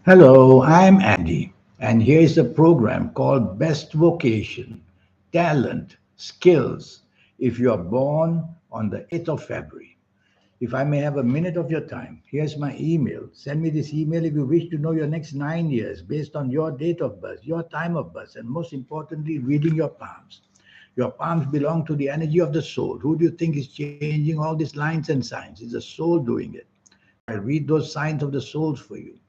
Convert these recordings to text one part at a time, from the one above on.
Hello, I'm Andy, and here is a program called Best Vocation Talent, Skills if you are born on the 8th of February. If I may have a minute of your time, here's my email. Send me this email if you wish to know your next 9 years based on your date of birth, your time of birth, and most importantly, reading your palms. Your palms belong to the energy of the soul. Who do you think is changing all these lines and signs? It's the soul doing it. So I read those signs of the souls for you.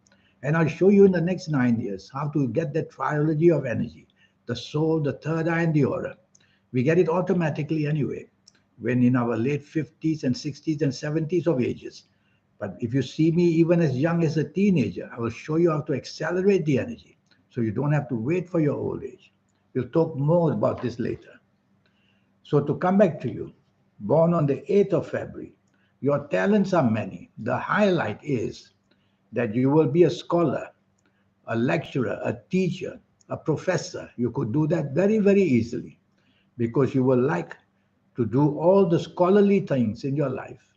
And I'll show you in the next 9 years how to get that trilogy of energy, the soul, the third eye, and the aura. We get it automatically anyway, when in our late 50s and 60s and 70s of ages. But if you see me even as young as a teenager, I will show you how to accelerate the energy so you don't have to wait for your old age. We'll talk more about this later. So, to come back to you, born on the 8th of February, your talents are many. The highlight is that you will be a scholar, a lecturer, a teacher, a professor. You could do that very, very easily because you will like to do all the scholarly things in your life.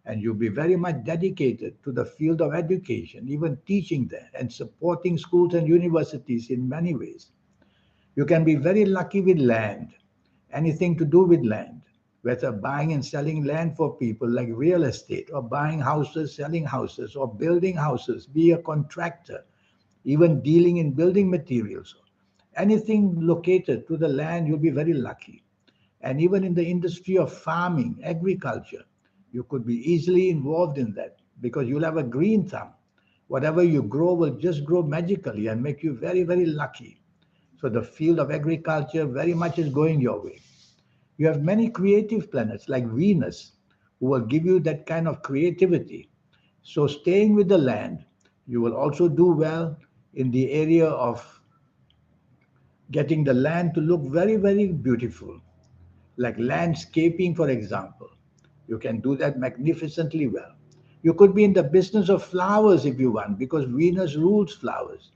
And you'll be very much dedicated to the field of education, even teaching there and supporting schools and universities in many ways. You can be very lucky with land, anything to do with land, whether buying and selling land for people like real estate, or buying houses, selling houses, or building houses, be a contractor, even dealing in building materials. Anything located to the land, you'll be very lucky. And even in the industry of farming, agriculture, you could be easily involved in that because you'll have a green thumb. Whatever you grow will just grow magically and make you very, very lucky. So the field of agriculture very much is going your way. You have many creative planets like Venus who will give you that kind of creativity. So staying with the land, you will also do well in the area of getting the land to look very, very beautiful, like landscaping, for example. You can do that magnificently well. You could be in the business of flowers if you want, because Venus rules flowers.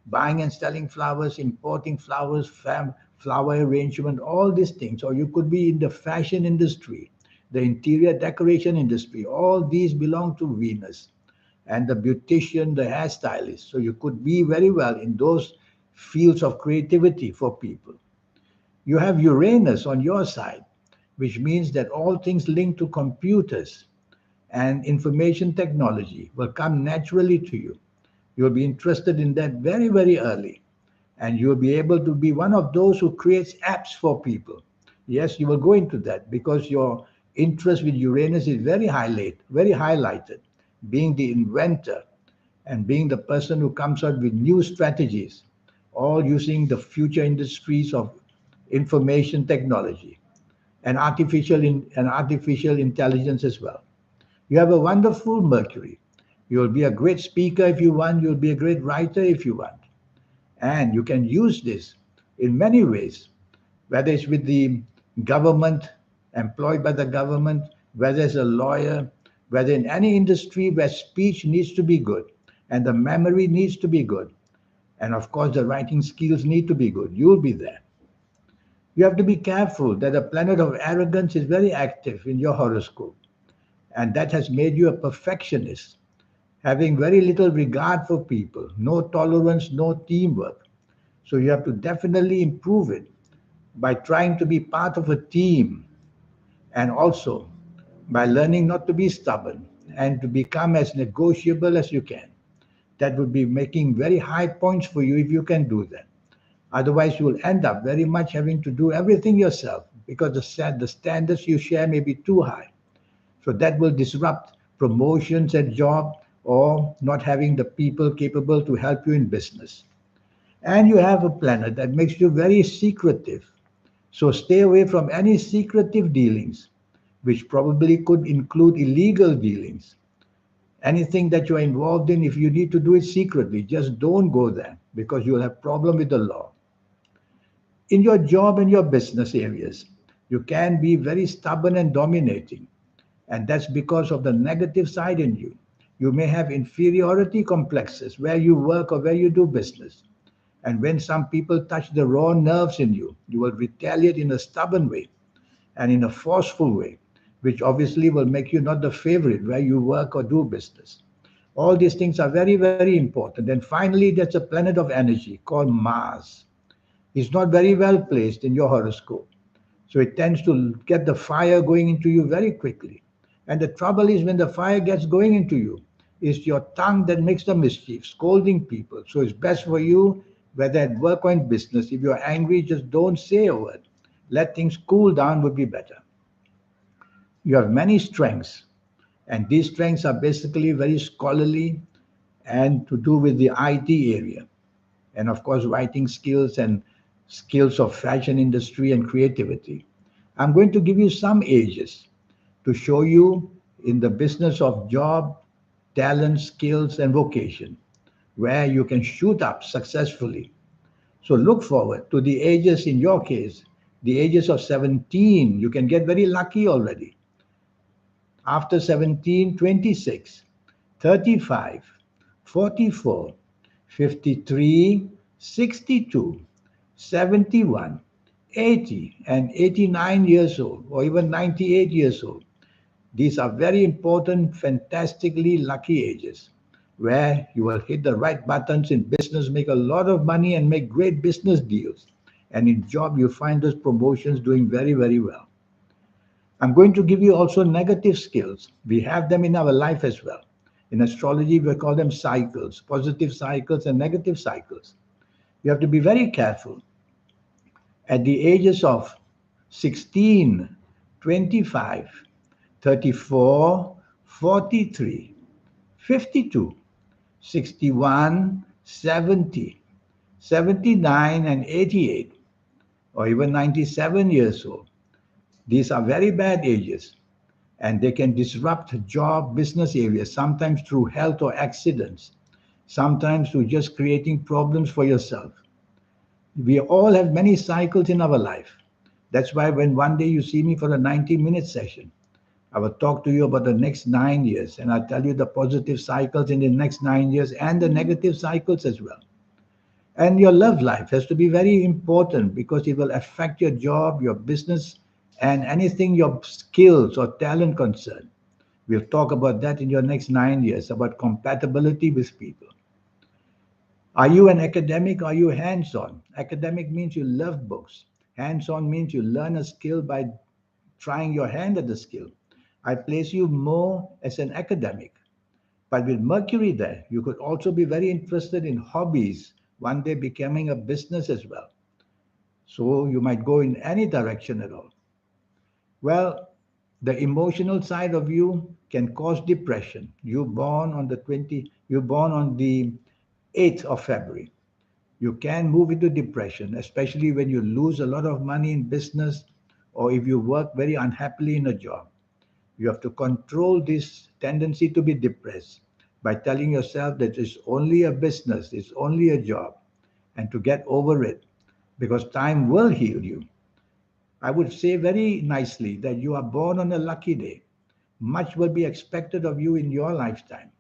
Buying and selling flowers, importing flowers, flower arrangement, all these things. Or you could be in the fashion industry, the interior decoration industry. All these belong to Venus. And the beautician, the hairstylist. So you could be very well in those fields of creativity for people. You have Uranus on your side, which means that all things linked to computers and information technology will come naturally to you. You'll be interested in that very, very early. And you'll be able to be one of those who creates apps for people. Yes, you will go into that because your interest with Uranus is very highlighted, being the inventor and being the person who comes out with new strategies, all using the future industries of information technology and artificial intelligence as well. You have a wonderful Mercury. You'll be a great speaker if you want. You'll be a great writer if you want. And you can use this in many ways, whether it's with the government, employed by the government, whether as a lawyer, whether in any industry where speech needs to be good and the memory needs to be good. And of course, the writing skills need to be good. You'll be there. You have to be careful that the planet of arrogance is very active in your horoscope. And that has made you a perfectionist, having very little regard for people, no tolerance, no teamwork. So you have to definitely improve it by trying to be part of a team and also by learning not to be stubborn and to become as negotiable as you can. That would be making very high points for you if you can do that. Otherwise, you will end up very much having to do everything yourself because the standards you share may be too high. So that will disrupt promotions at job or not having the people capable to help you in business. And you have a planet that makes you very secretive. So stay away from any secretive dealings, which probably could include illegal dealings. Anything that you are involved in, if you need to do it secretly, just don't go there because you'll have problem with the law. In your job and your business areas, you can be very stubborn and dominating. And that's because of the negative side in you. You may have inferiority complexes where you work or where you do business. And when some people touch the raw nerves in you, you will retaliate in a stubborn way and in a forceful way, which obviously will make you not the favorite where you work or do business. All these things are very, very important. And finally, there's a planet of energy called Mars. It's not very well placed in your horoscope. So it tends to get the fire going into you very quickly. And the trouble is when the fire gets going into you, it's your tongue that makes the mischief, scolding people. So it's best for you, whether at work or in business, if you're angry, just don't say a word. Let things cool down would be better. You have many strengths, and these strengths are basically very scholarly and to do with the IT area. And of course, writing skills and skills of fashion industry and creativity. I'm going to give you some ages to show you in the business of job, talent, skills, and vocation, where you can shoot up successfully. So look forward to the ages in your case, the ages of 17. You can get very lucky already. After 17, 26, 35, 44, 53, 62, 71, 80, and 89 years old, or even 98 years old. These are very important, fantastically lucky ages where you will hit the right buttons in business, make a lot of money, and make great business deals. And in job, you find those promotions doing very, very well. I'm going to give you also negative skills. We have them in our life as well. In astrology, we call them cycles, positive cycles and negative cycles. You have to be very careful. At the ages of 16, 25, 34, 43, 52, 61, 70, 79, and 88, or even 97 years old. These are very bad ages and they can disrupt job business areas, sometimes through health or accidents, sometimes through just creating problems for yourself. We all have many cycles in our life. That's why when one day you see me for a 90-minute session, I will talk to you about the next 9 years and I'll tell you the positive cycles in the next 9 years and the negative cycles as well. And your love life has to be very important because it will affect your job, your business, and anything your skills or talent concern. We'll talk about that in your next 9 years, about compatibility with people. Are you an academic? Are you hands on? Academic means you love books. Hands on means you learn a skill by trying your hand at the skill. I place you more as an academic. But with Mercury there, you could also be very interested in hobbies, one day becoming a business as well. So you might go in any direction at all. Well, the emotional side of you can cause depression. You're born on the 8th of February. You can move into depression, especially when you lose a lot of money in business or if you work very unhappily in a job. You have to control this tendency to be depressed by telling yourself that it's only a business, it's only a job, and to get over it because time will heal you. I would say very nicely that you are born on a lucky day. Much will be expected of you in your lifetime,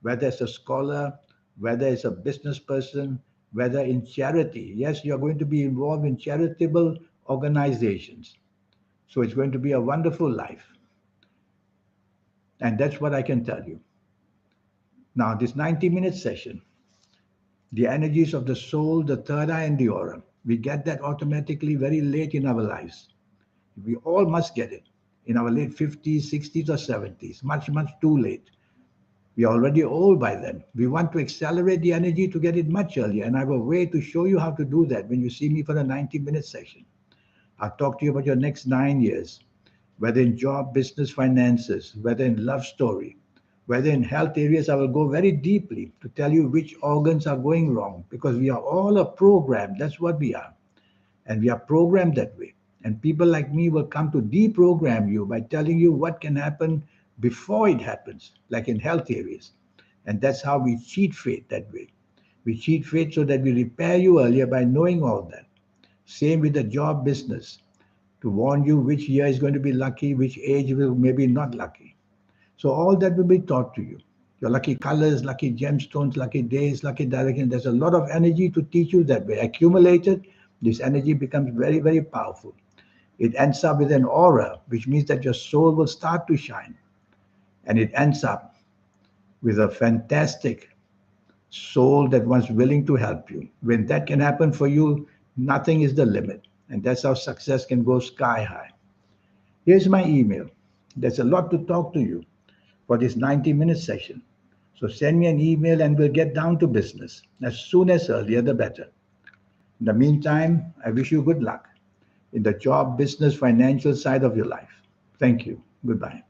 whether as a scholar, whether as a business person, whether in charity. Yes, you're going to be involved in charitable organizations. So it's going to be a wonderful life. And that's what I can tell you. Now, this 90-minute session, the energies of the soul, the third eye, and the aura, we get that automatically very late in our lives. We all must get it in our late 50s, 60s, or 70s, much, much too late. We are already old by then. We want to accelerate the energy to get it much earlier. And I have a way to show you how to do that when you see me for a 90-minute session. I'll talk to you about your next 9 years, whether in job, business, finances, whether in love story, whether in health areas. I will go very deeply to tell you which organs are going wrong because we are all a program. That's what we are. And we are programmed that way. And people like me will come to deprogram you by telling you what can happen before it happens, like in health areas. And that's how we cheat fate that way. We cheat fate so that we repair you earlier by knowing all that. Same with the job business, to warn you which year is going to be lucky, which age will maybe not lucky. So all that will be taught to you. Your lucky colors, lucky gemstones, lucky days, lucky direction. There's a lot of energy to teach you that way. Accumulated, this energy becomes very, very powerful. It ends up with an aura, which means that your soul will start to shine. And it ends up with a fantastic soul that was willing to help you. When that can happen for you, nothing is the limit. And that's how success can go sky high. Here's my email. There's a lot to talk to you for this 90-minute session. So send me an email and we'll get down to business. As soon as earlier, the better. In the meantime, I wish you good luck in the job, business, financial side of your life. Thank you. Goodbye.